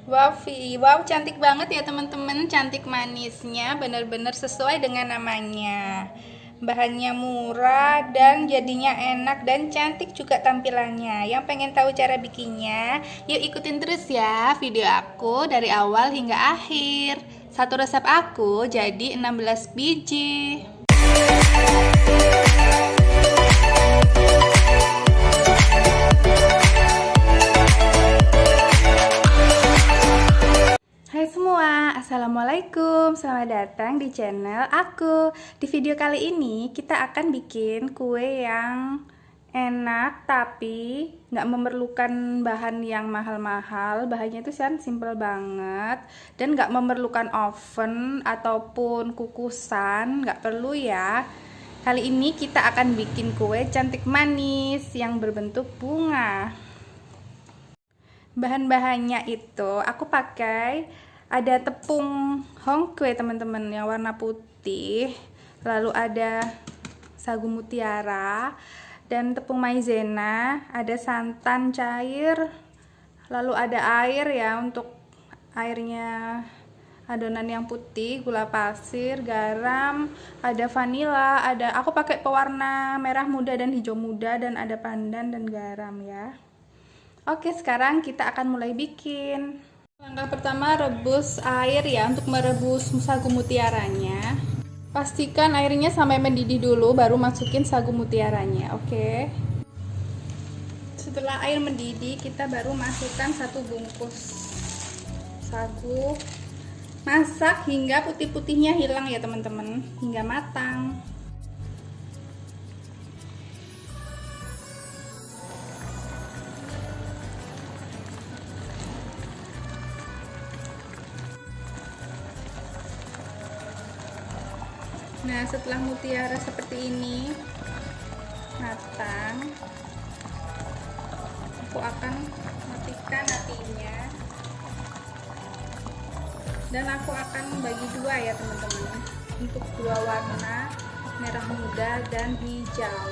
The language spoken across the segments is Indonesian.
Wow, cantik banget ya teman-teman. Cantik manisnya bener-bener sesuai dengan namanya. Bahannya murah dan jadinya enak dan cantik juga tampilannya. Yang pengen tahu cara bikinnya, yuk ikutin terus ya video aku dari awal hingga akhir. Satu resep aku jadi 16 biji. Hai semua, assalamualaikum. Selamat datang di channel aku. Di video kali ini kita akan bikin kue yang enak tapi nggak memerlukan bahan yang mahal-mahal. Bahannya itu kan simple banget dan nggak memerlukan oven ataupun kukusan, nggak perlu ya. Kali ini kita akan bikin kue cantik manis yang berbentuk bunga. Bahan-bahannya itu aku pakai ada tepung hongkwe teman-teman yang warna putih, lalu ada sagu mutiara dan tepung maizena, ada santan cair, lalu ada air ya untuk airnya, adonan yang putih, gula pasir, garam, ada vanila, ada aku pakai pewarna merah muda dan hijau muda, dan ada pandan dan garam ya. Oke, sekarang kita akan mulai bikin. Langkah pertama, rebus air ya untuk merebus sagu mutiaranya. Pastikan airnya sampai mendidih dulu, baru masukin sagu mutiaranya, oke. Setelah air mendidih, kita baru masukkan 1 bungkus sagu. Masak hingga putih-putihnya hilang ya teman-teman, hingga matang. Nah, setelah mutiara seperti ini matang, aku akan matikan apinya dan aku akan bagi dua ya teman-teman, untuk dua warna, merah muda dan hijau.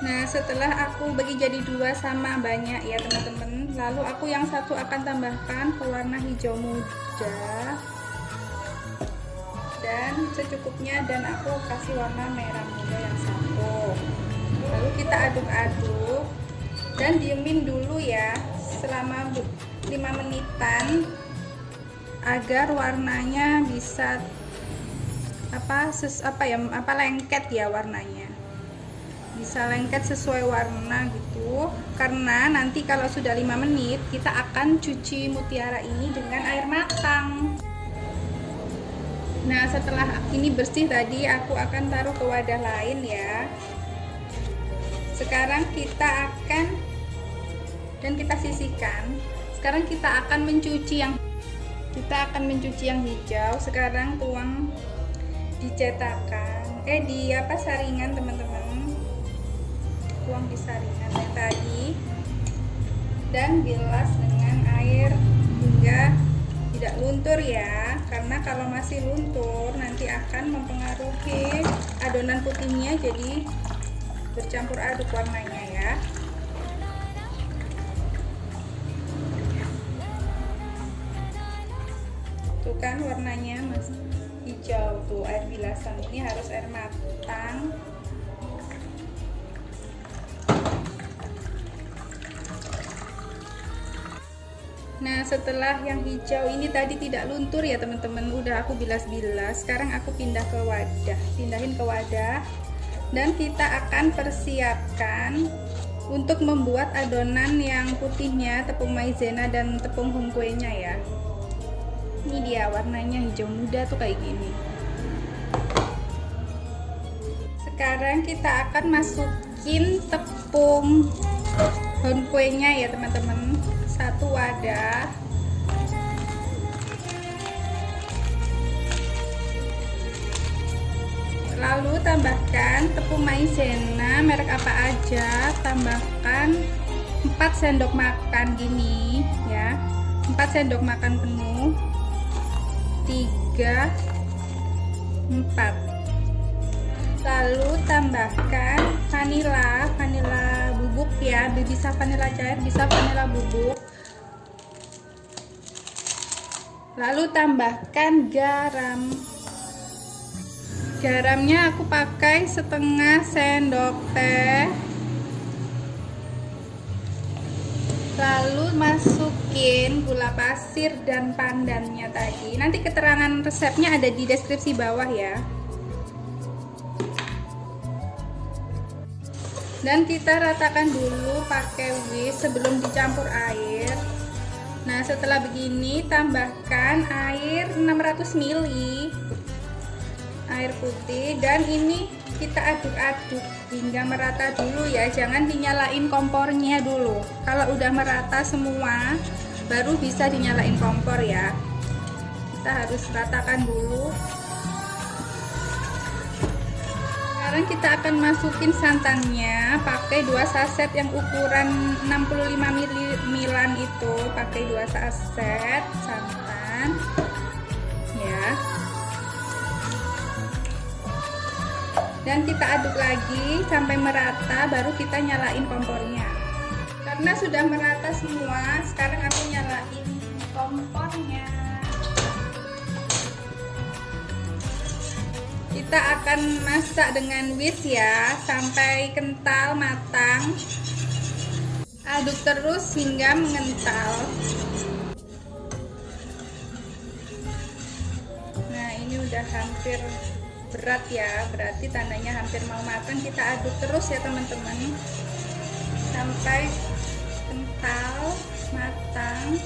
Nah, setelah aku bagi jadi dua sama banyak ya teman-teman, lalu aku yang satu akan tambahkan pewarna hijau muda dan secukupnya, dan aku kasih warna merah muda yang satu. Lalu kita aduk-aduk dan diemin dulu ya selama 5 menitan agar warnanya bisa lengket ya, warnanya bisa lengket sesuai warna gitu, karena nanti kalau sudah 5 menit kita akan cuci mutiara ini dengan air matang. Nah, setelah ini bersih tadi, aku akan taruh ke wadah lain ya. Sekarang kita akan kita sisihkan. Sekarang kita akan mencuci yang hijau. Sekarang tuang di cetakan, saringan teman-teman. Tuang di saringan yang tadi dan bilas dengan air hingga tidak luntur ya, karena kalau masih luntur nanti akan mempengaruhi adonan putihnya, jadi bercampur aduk warnanya ya. Tuh kan warnanya masih hijau tuh, air bilasan ini harus air matang. Nah, setelah yang hijau ini tadi tidak luntur ya teman-teman, udah aku bilas-bilas. Sekarang aku pindahin ke wadah dan kita akan persiapkan untuk membuat adonan yang putihnya, tepung maizena dan tepung hongkwe-nya ya. Ini dia warnanya hijau muda tuh kayak gini. Sekarang kita akan masukin tepung hongkwe-nya ya teman-teman, 1 wadah. Lalu tambahkan tepung maizena merek apa aja, tambahkan 4 sendok makan gini ya, 4 sendok makan penuh, 3, 4. Lalu tambahkan vanila bubuk ya, bisa vanila cair, bisa vanila bubuk. Lalu tambahkan garam. Garamnya aku pakai setengah sendok teh. Lalu masukin gula pasir dan pandannya tadi. Nanti keterangan resepnya ada di deskripsi bawah ya. Dan kita ratakan dulu pakai whisk sebelum dicampur air. Nah, setelah begini tambahkan air 600 ml air putih, dan ini kita aduk-aduk hingga merata dulu ya. Jangan dinyalain kompornya dulu. Kalau udah merata semua baru bisa dinyalain kompor ya. Kita harus ratakan dulu. Sekarang kita akan masukin santannya, pakai 2 saset yang ukuran 65 ml itu, pakai 2 saset santan ya. Dan kita aduk lagi sampai merata, baru kita nyalain kompornya. Karena sudah merata semua, sekarang aku nyalain kompornya. Kita akan masak dengan whisk ya, sampai kental matang. Aduk terus hingga mengental. Nah, ini udah hampir berat ya, berarti tandanya hampir mau matang. Kita aduk terus ya teman-teman, sampai kental matang.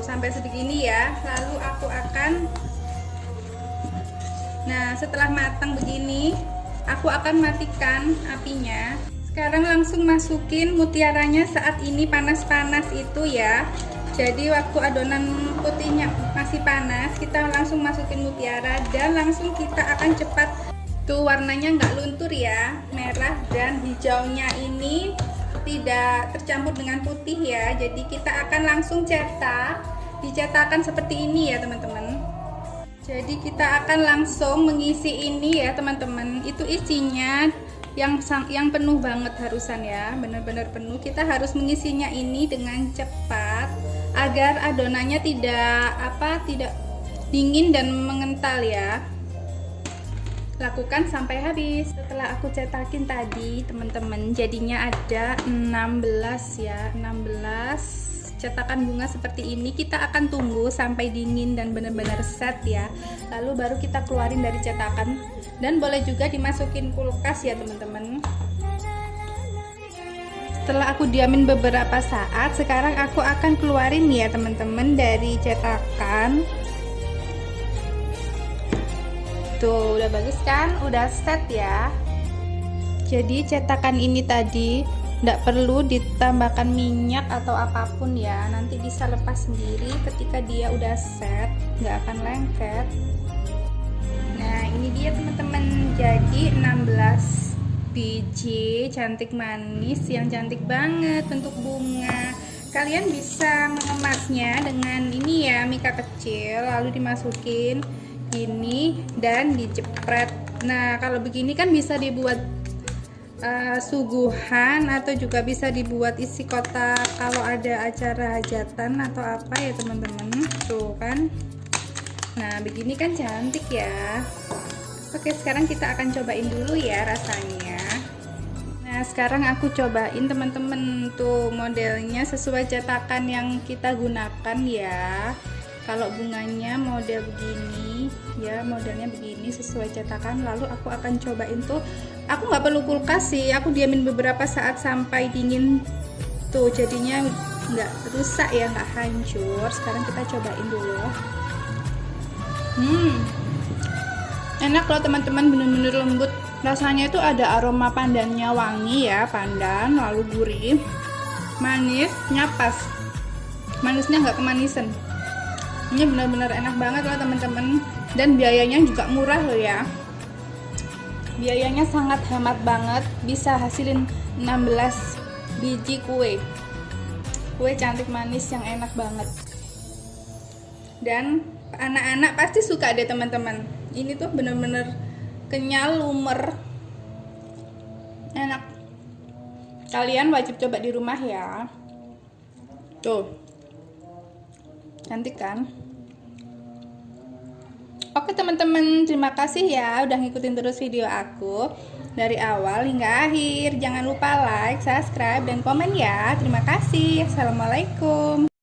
Sampai sebegini ya. Lalu aku akan, nah setelah matang begini, aku akan matikan apinya. Sekarang langsung masukin mutiaranya saat ini panas-panas itu ya. Jadi waktu adonan putihnya masih panas, kita langsung masukin mutiara dan langsung kita akan cepat. Tuh warnanya nggak luntur ya, merah dan hijaunya ini tidak tercampur dengan putih ya. Jadi kita akan langsung cetak. Dicetakan seperti ini ya teman-teman. Jadi kita akan langsung mengisi ini ya teman-teman. Itu isinya yang penuh banget harusan ya, benar-benar penuh. Kita harus mengisinya ini dengan cepat agar adonannya tidak dingin dan mengental ya. Lakukan sampai habis. Setelah aku cetakin tadi teman-teman, jadinya ada 16 ya, 16 cetakan bunga seperti ini. Kita akan tunggu sampai dingin dan benar-benar set ya, lalu baru kita keluarin dari cetakan. Dan boleh juga dimasukin kulkas ya teman-teman. Setelah aku diamin beberapa saat, sekarang aku akan keluarin ya teman-teman dari cetakan. Tuh udah bagus kan, udah set ya. Jadi cetakan ini tadi nggak perlu ditambahkan minyak atau apapun ya, nanti bisa lepas sendiri ketika dia udah set, nggak akan lengket. Nah ini dia teman-teman, jadi 16 biji cantik manis yang cantik banget bentuk bunga. Kalian bisa mengemasnya dengan ini ya, mika kecil, lalu dimasukin gini dan dijepret. Nah kalau begini kan bisa dibuat suguhan atau juga bisa dibuat isi kotak kalau ada acara hajatan atau apa ya teman-teman. Tuh kan, nah begini kan cantik ya. Oke, sekarang kita akan cobain dulu ya rasanya. Nah sekarang aku cobain teman-teman, tuh modelnya sesuai cetakan yang kita gunakan ya. Kalau bunganya model begini ya, modelnya begini sesuai cetakan. Lalu aku akan cobain tuh, aku nggak perlu kulkas sih, aku diamin beberapa saat sampai dingin. Tuh jadinya nggak rusak ya, nggak hancur. Sekarang kita cobain dulu. Enak loh teman-teman, bener-bener lembut. Rasanya itu ada aroma pandannya, wangi ya, pandan, lalu gurih, manisnya pas, manisnya nggak kemanisan. Ini benar-benar enak banget loh teman-teman, dan biayanya juga murah loh ya. Biayanya sangat hemat banget, bisa hasilin 16 biji kue cantik manis yang enak banget. Dan anak-anak pasti suka deh teman-teman. Ini tuh bener-bener kenyal, lumer, Enak. Kalian wajib coba di rumah ya. Tuh. Cantik kan? Oke teman-teman, terima kasih ya udah ngikutin terus video aku dari awal hingga akhir. Jangan lupa like, subscribe, dan komen ya. Terima kasih. Assalamualaikum.